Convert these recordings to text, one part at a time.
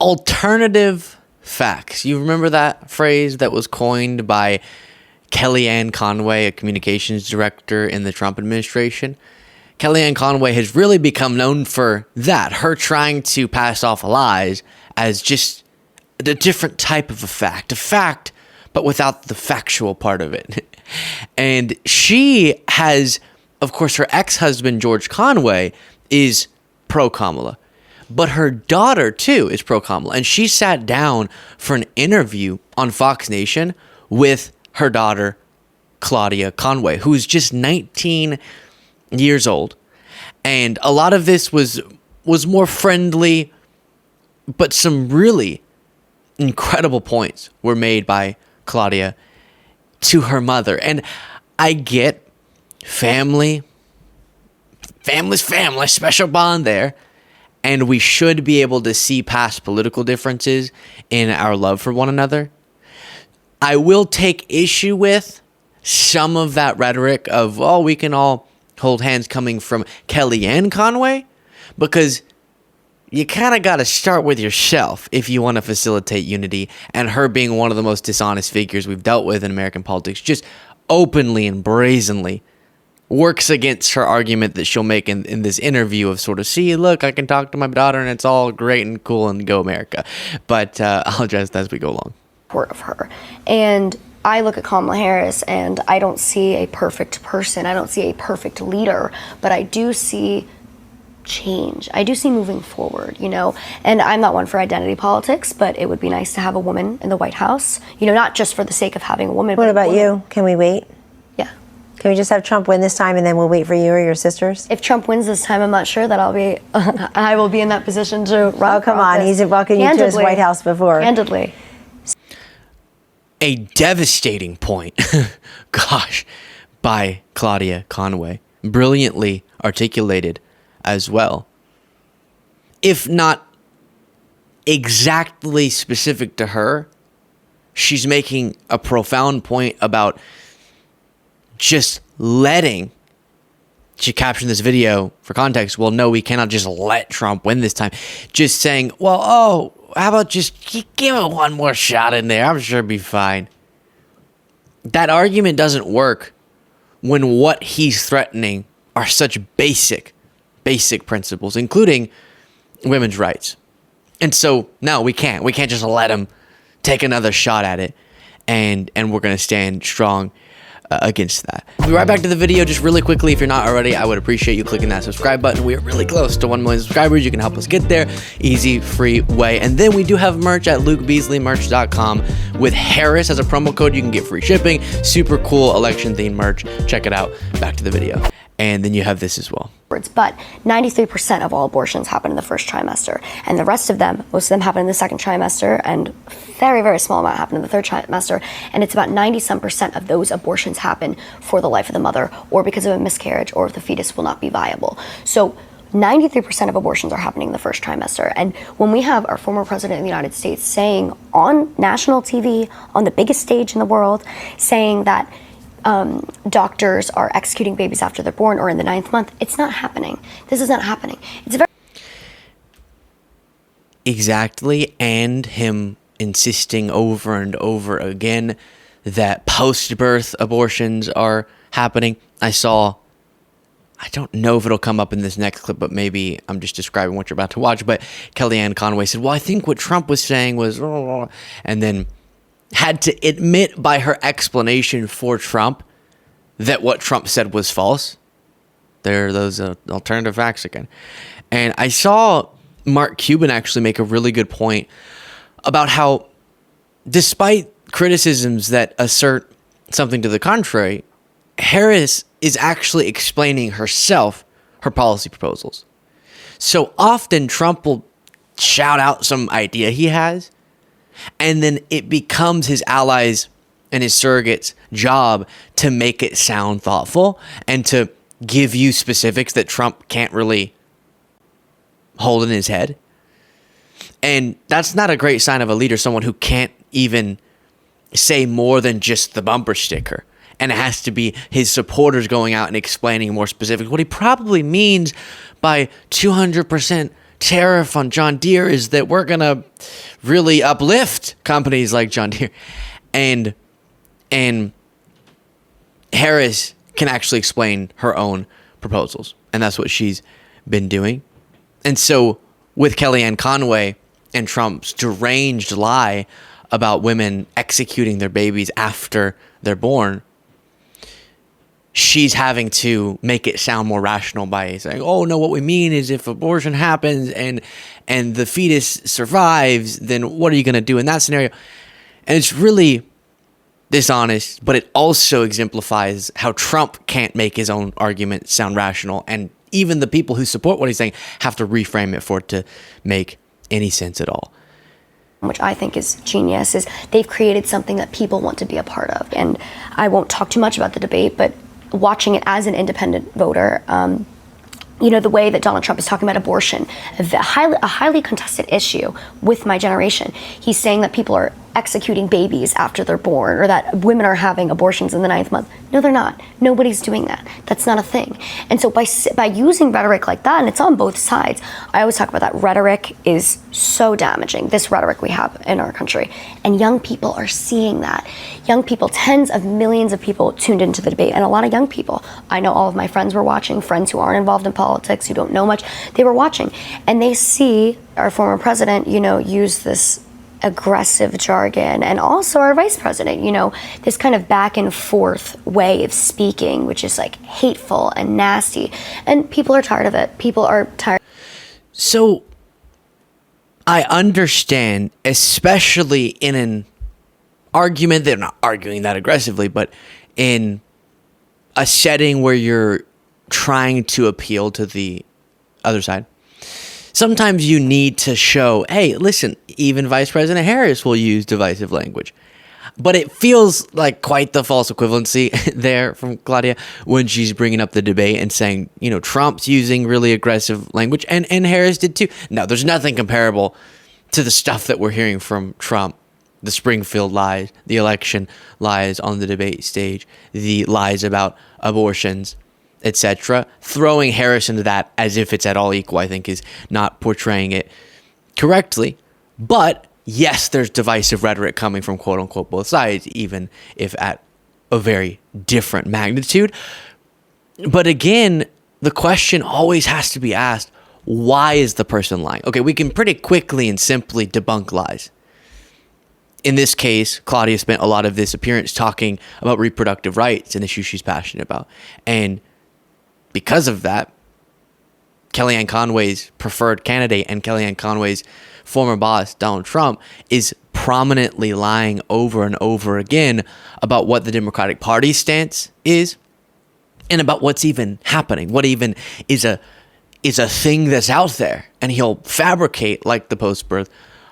alternative facts. You remember that phrase that was coined by Kellyanne Conway, a communications director in the Trump administration? Kellyanne Conway has really become known for that, her trying to pass off lies as just a different type of a fact, but without the factual part of it. And she has, of course, her ex-husband, George Conway, is pro-Kamala. But her daughter, too, is pro-Kamala. And she sat down for an interview on Fox Nation with her daughter, Claudia Conway, who's just 19 years old. And a lot of this was more friendly, but some really incredible points were made by Claudia to her mother. And I get family's family, special bond there. And we should be able to see past political differences in our love for one another. I will take issue with some of that rhetoric of, oh, we can all hold hands coming from Kellyanne Conway, because you kind of got to start with yourself if you want to facilitate unity. And her being one of the most dishonest figures we've dealt with in American politics, just openly and brazenly works against her argument that she'll make in this interview of sort of, see, look, I can talk to my daughter and it's all great and cool and go America. But I'll address that as we go along. Of her. And I look at Kamala Harris and I don't see a perfect person. I don't see a perfect leader, but I do see change. I do see moving forward, you know, and I'm not one for identity politics, but it would be nice to have a woman in the White House, you know, not just for the sake of having a woman. What about you? Can we wait? Yeah. Can we just have Trump win this time and then we'll wait for you or your sisters? If Trump wins this time, I'm not sure that I will be in that position to run. Oh, come on. He's welcomed you to his White House before. Candidly. A devastating point, gosh, by Claudia Conway. Brilliantly articulated as well. If not exactly specific to her, she's making a profound point about just letting, she captioned this video for context, well, no, we cannot just let Trump win this time. Just saying, well, oh, how about just give it one more shot in there? I'm sure it'll be fine. That argument doesn't work when what he's threatening are such basic principles, including women's rights. And so, no, we can't. We can't just let him take another shot at it, and we're going to stand strong against that. We'll be right back to the video just really quickly. If you're not already, I would appreciate you clicking that subscribe button. We are really close to 1 million subscribers. You can help us get there. Easy, free way. And then we do have merch at lukebeasleymerch.com with Harris as a promo code. You can get free shipping. Super cool election themed merch. Check it out. Back to the video. And then you have this as well. But 93% of all abortions happen in the first trimester. And the rest of them, most of them happen in the second trimester, and very, very small amount happen in the third trimester. And it's about 90% of those abortions happen for the life of the mother, or because of a miscarriage, or if the fetus will not be viable. So 93% of abortions are happening in the first trimester. And when we have our former president of the United States saying on national TV, on the biggest stage in the world, saying that doctors are executing babies after they're born or in the 9th month, it's not happening. This is not happening. It's very exactly, and him insisting over and over again that post-birth abortions are happening. I don't know if it'll come up in this next clip, but maybe I'm just describing what you're about to watch, but Kellyanne Conway said, well, I think what Trump was saying was, and then had to admit by her explanation for Trump that what Trump said was false. There are those alternative facts again. And I saw Mark Cuban actually make a really good point about how, despite criticisms that assert something to the contrary, Harris is actually explaining herself her policy proposals. So often Trump will shout out some idea he has, and then it becomes his allies and his surrogates' job to make it sound thoughtful and to give you specifics that Trump can't really hold in his head. And that's not a great sign of a leader, someone who can't even say more than just the bumper sticker. And it has to be his supporters going out and explaining more specifics what he probably means by 200% tariff on John Deere is that we're going to really uplift companies like John Deere. And Harris can actually explain her own proposals. And that's what she's been doing. And so with Kellyanne Conway and Trump's deranged lie about women executing their babies after they're born, she's having to make it sound more rational by saying, oh, no, what we mean is if abortion happens and the fetus survives, then what are you going to do in that scenario? And it's really dishonest, but it also exemplifies how Trump can't make his own argument sound rational. And even the people who support what he's saying have to reframe it for it to make any sense at all. Which I think is genius, is they've created something that people want to be a part of. And I won't talk too much about the debate, but watching it as an independent voter, the way that Donald Trump is talking about abortion, a highly contested issue with my generation. He's saying that people are executing babies after they're born, or that women are having abortions in the 9th month. No, they're not. Nobody's doing that. That's not a thing. And so by using rhetoric like that, and it's on both sides, I always talk about that rhetoric is so damaging, this rhetoric we have in our country. And young people are seeing that. Young people, tens of millions of people tuned into the debate, and a lot of young people. I know all of my friends were watching, friends who aren't involved in politics, who don't know much, they were watching. And they see our former president, use this aggressive jargon, and also our vice president, this kind of back and forth way of speaking, which is like hateful and nasty. And people are tired of it. People are tired. So I understand, especially in an argument, they're not arguing that aggressively, but in a setting where you're trying to appeal to the other side. Sometimes you need to show, hey, listen, even Vice President Harris will use divisive language. But it feels like quite the false equivalency there from Claudia when she's bringing up the debate and saying, Trump's using really aggressive language, and Harris did too. No, there's nothing comparable to the stuff that we're hearing from Trump. The Springfield lies, the election lies on the debate stage, the lies about abortions, etc. Throwing Harris into that as if it's at all equal, I think, is not portraying it correctly. But yes, there's divisive rhetoric coming from quote unquote both sides, even if at a very different magnitude. But again, the question always has to be asked, why is the person lying? Okay, we can pretty quickly and simply debunk lies. In this case, Claudia spent a lot of this appearance talking about reproductive rights, an issue she's passionate about. And because of that, Kellyanne Conway's preferred candidate and Kellyanne Conway's former boss, Donald Trump, is prominently lying over and over again about what the Democratic Party's stance is and about what's even happening, what even is a thing that's out there. And he'll fabricate like the post-birth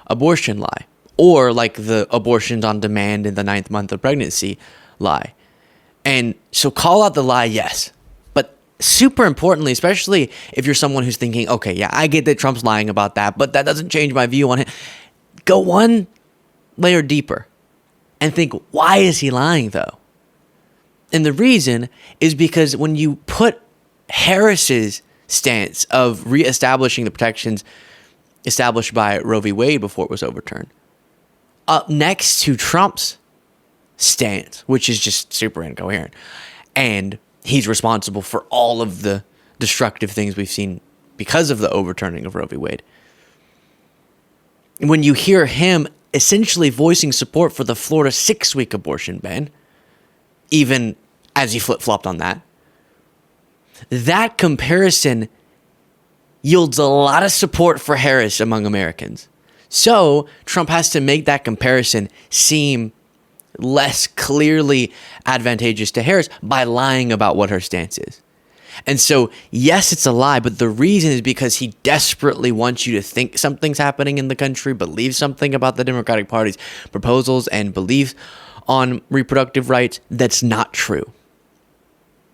abortion lie, or like the abortions on demand in the 9th month of pregnancy lie. And so call out the lie, yes. Super importantly, especially if you're someone who's thinking, okay, yeah, I get that Trump's lying about that, but that doesn't change my view on him. Go one layer deeper and think, why is he lying though? And the reason is because when you put Harris's stance of reestablishing the protections established by Roe v. Wade before it was overturned up next to Trump's stance, which is just super incoherent, and he's responsible for all of the destructive things we've seen because of the overturning of Roe v. Wade. When you hear him essentially voicing support for the Florida 6-week abortion ban, even as he flip-flopped on that, that comparison yields a lot of support for Harris among Americans. So Trump has to make that comparison seem less clearly advantageous to Harris by lying about what her stance is. And so, yes, it's a lie, but the reason is because he desperately wants you to think something's happening in the country, believe something about the Democratic Party's proposals and beliefs on reproductive rights that's not true.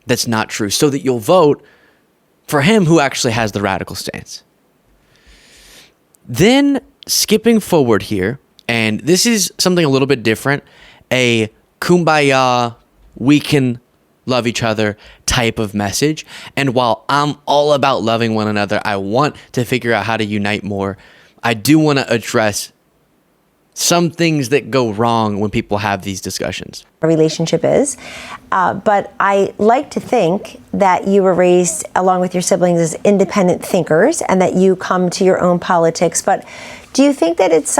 That's not true. So that you'll vote for him who actually has the radical stance. Then, skipping forward here, and this is something a little bit different, a kumbaya, we can love each other type type of message. And while I'm all about loving one another, I want to figure out how to unite more. I do want to address some things that go wrong when people have these discussions. A relationship is. But I like to think that you were raised along with your siblings as independent thinkers and that you come to your own politics. But do you think that it's,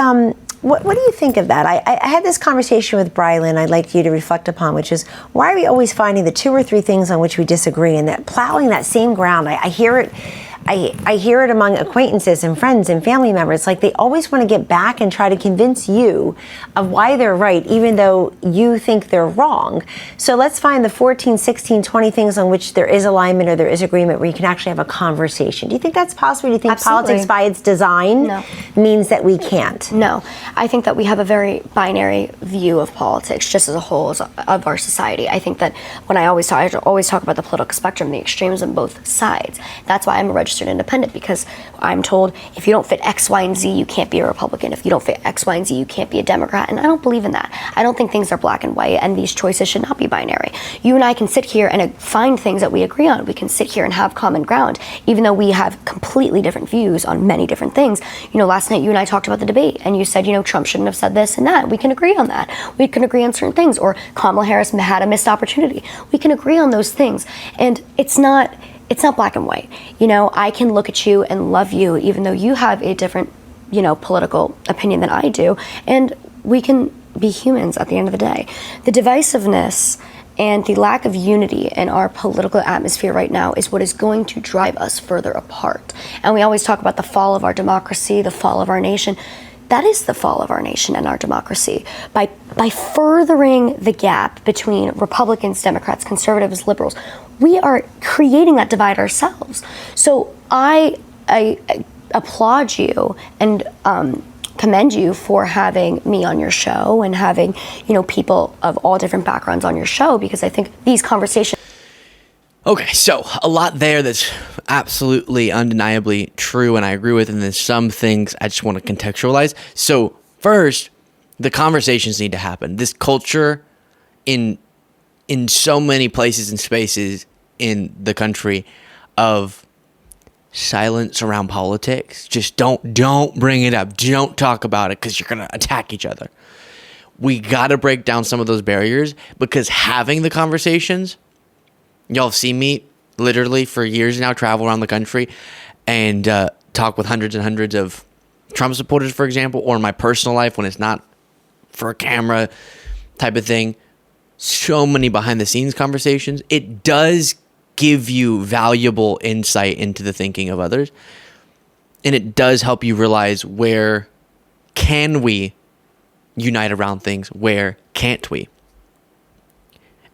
what do you think of that? I had this conversation with Brylan I'd like you to reflect upon, which is, why are we always finding the 2 or 3 things on which we disagree, and that plowing that same ground? I hear it. I hear it among acquaintances and friends and family members. Like, they always want to get back and try to convince you of why they're right, even though you think they're wrong. So let's find the 14, 16, 20 things on which there is alignment or there is agreement where you can actually have a conversation. Do you think that's possible? Do you think Absolutely. Politics by its design means that we can't? No. I think that we have a very binary view of politics just as a whole of our society. I think that when I always talk about the political spectrum, the extremes on both sides. That's why I'm a registered independent, because I'm told if you don't fit X, Y, and Z, you can't be a Republican. If you don't fit X, Y, and Z, you can't be a Democrat. And I don't believe in that. I don't think things are black and white, and these choices should not be binary. You and I can sit here and find things that we agree on. We can sit here and have common ground, even though we have completely different views on many different things. You know, last night you and I talked about the debate, and you said, you know, Trump shouldn't have said this and that. We can agree on that. We can agree on certain things. Or Kamala Harris had a missed opportunity. We can agree on those things. And it's not black and white. You know, I can look at you and love you, even though you have a different, you know, political opinion than I do. And we can be humans at the end of the day. The divisiveness and the lack of unity in our political atmosphere right now is what is going to drive us further apart. And we always talk about the fall of our democracy, the fall of our nation. That is the fall of our nation and our democracy. By furthering the gap between Republicans, Democrats, conservatives, liberals, we are creating that divide ourselves. So I applaud you and commend you for having me on your show and having, you know, people of all different backgrounds on your show, because I think these conversations. Okay, so a lot there that's absolutely undeniably true and I agree with, and then some things I just want to contextualize. So first, the conversations need to happen. This culture in so many places and spaces in the country of silence around politics. Just don't bring it up. Don't talk about it because you're going to attack each other. We got to break down some of those barriers, because having the conversations, y'all have seen me literally for years now travel around the country and talk with hundreds and hundreds of Trump supporters, for example, or in my personal life when it's not for a camera type of thing. So many behind the scenes conversations. It does give you valuable insight into the thinking of others. And it does help you realize, where can we unite around things? Where can't we?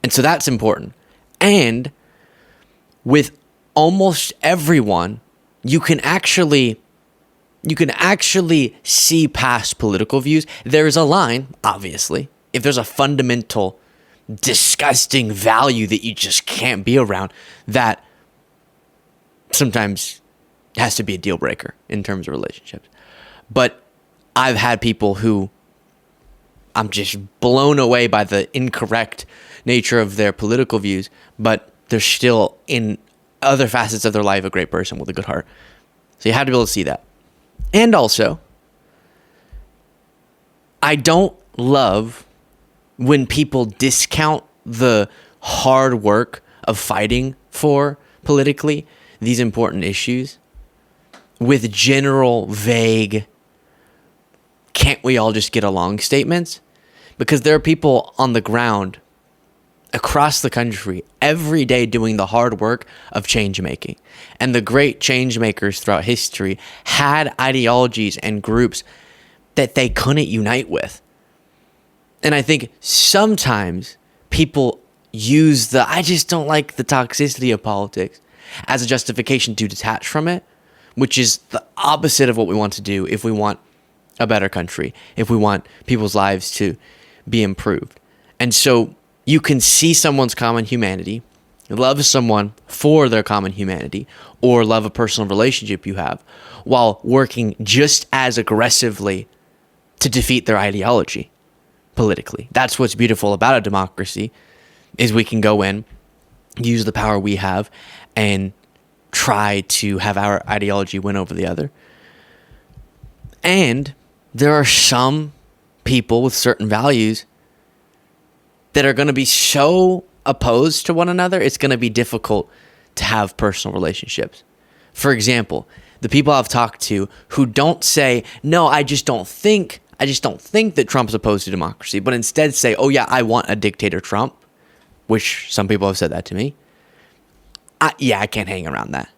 And so that's important. And with almost everyone, you can actually see past political views. There's a line, obviously. If there's a fundamental, disgusting value that you just can't be around, that sometimes has to be a deal breaker in terms of relationships. But I've had people who I'm just blown away by the incorrect nature of their political views, but they're still, in other facets of their life, a great person with a good heart. So you have to be able to see that. And also, I don't love when people discount the hard work of fighting for politically these important issues with general, vague, can't we all just get along statements? Because there are people on the ground across the country every day doing the hard work of change making. And the great change makers throughout history had ideologies and groups that they couldn't unite with. And I think sometimes people use the I just don't like the toxicity of politics as a justification to detach from it, which is the opposite of what we want to do if we want a better country, if we want people's lives to be improved. And so you can see someone's common humanity, love someone for their common humanity, or love a personal relationship you have, while working just as aggressively to defeat their ideology politically. That's what's beautiful about a democracy, is we can go in use the power we have and try to have our ideology win over the other. And there are some people with certain values that are going to be so opposed to one another, it's going to be difficult to have personal relationships. For example, the people I've talked to who don't say, no, I just don't think that Trump's opposed to democracy, but instead say, oh yeah, I want a dictator Trump, which some people have said that to me. I can't hang around that.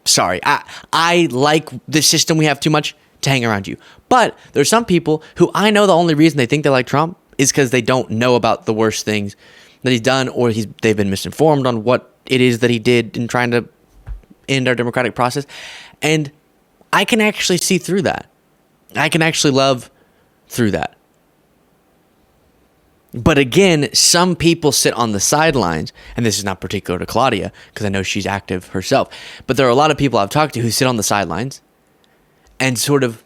Sorry, I like the system we have too much to hang around you. But there's some people who I know the only reason they think they like Trump is because they don't know about the worst things that he's done, or they've been misinformed on what it is that he did in trying to end our democratic process. And I can actually see through that. I can actually love through that. But again, some people sit on the sidelines, and this is not particular to Claudia, because I know she's active herself, but there are a lot of people I've talked to who sit on the sidelines and sort of,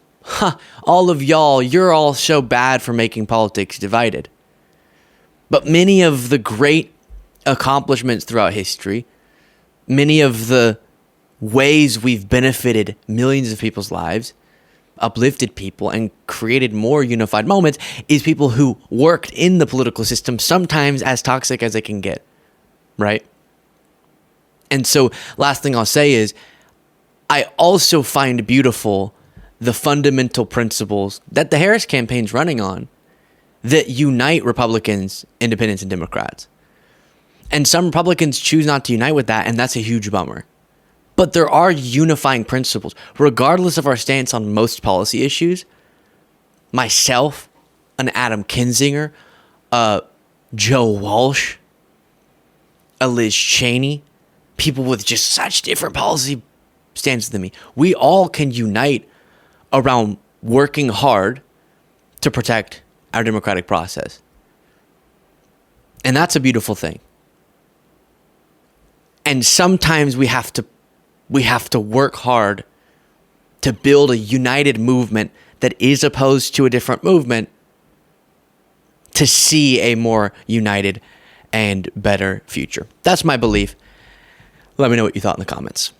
all of y'all, you're all so bad for making politics divided. But many of the great accomplishments throughout history, many of the ways we've benefited millions of people's lives, uplifted people, and created more unified moments is people who worked in the political system, sometimes as toxic as it can get, right? And so last thing I'll say is I also find beautiful the fundamental principles that the Harris campaign's running on that unite Republicans, independents, and Democrats. And some Republicans choose not to unite with that, and that's a huge bummer. But there are unifying principles. Regardless of our stance on most policy issues, myself, an Adam Kinzinger, Joe Walsh, a Liz Cheney, people with just such different policy stances than me, we all can unite around working hard to protect our democratic process. And that's a beautiful thing. And sometimes we have to work hard to build a united movement that is opposed to a different movement to see a more united and better future. That's my belief. Let me know what you thought in the comments.